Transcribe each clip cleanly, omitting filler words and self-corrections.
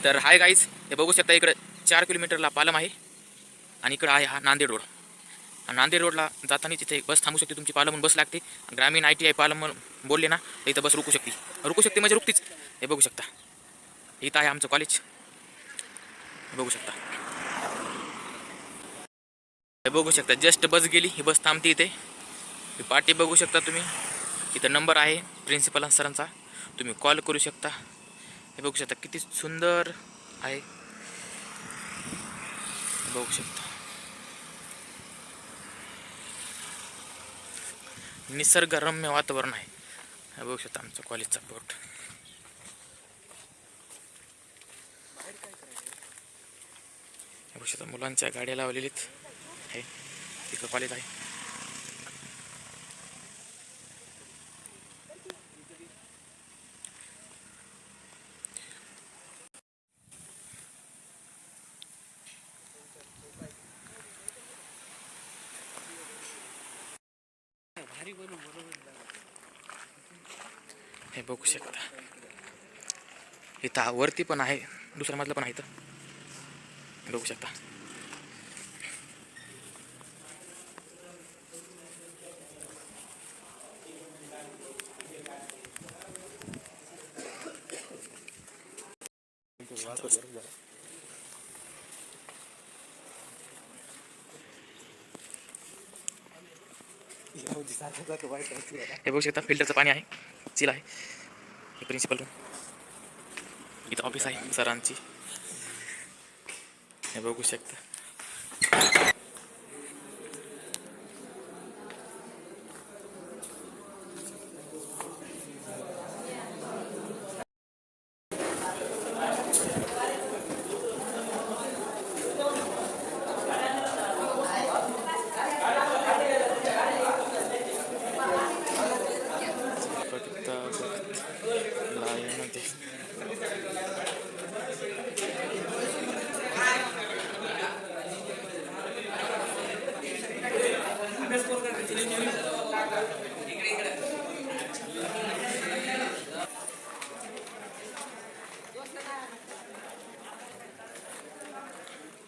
तर hi guys, हे बघू शकता इकडे 4 किलोमीटरला पालम आहे आणि इकडं आहे हा नांदेड रोड. नांदेड रोडला जाताना तिथे बस थांबू शकते, तुमची पालमहून बस लागते. ग्रामीण ITI पालम म्हणून बोलले ना तर इथं बस रुकू शकते म्हणजे रुकतीच. हे बघू शकता, इथं आहे आमचं कॉलेज. हे बघू शकता, हे बघू शकता जस्ट बस गेली, ही बस थांबते इथे. ही पाटी बघू शकता तुम्ही, इथं नंबर आहे प्रिन्सिपल सरांचा, तुम्ही कॉल करू शकता. हे बघू शकता किती सुंदर आहे, बघू शकता निसर्गरम्य वातावरण आहे. हे बघू शकता आमचं कॉलेजचा बोर्ड. हे बघू शकता मुलांच्या गाड्या लावलेलीत आहे, तिकडं कॉलेज आहे. हे बघू शकता इथं वरती पण आहे, दुसऱ्या मजला पण आहे इथं. बघू शकता हे बघू शकता फिल्टरचं पाणी आहे, चिल आहे. हे प्रिन्सिपल रूम, इथं ऑफिस आहे सरांची. हे बघू शकता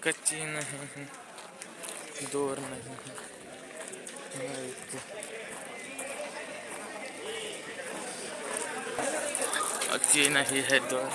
कच्ची नहीं दूर नहीं, कच्ची नहीं है दूर.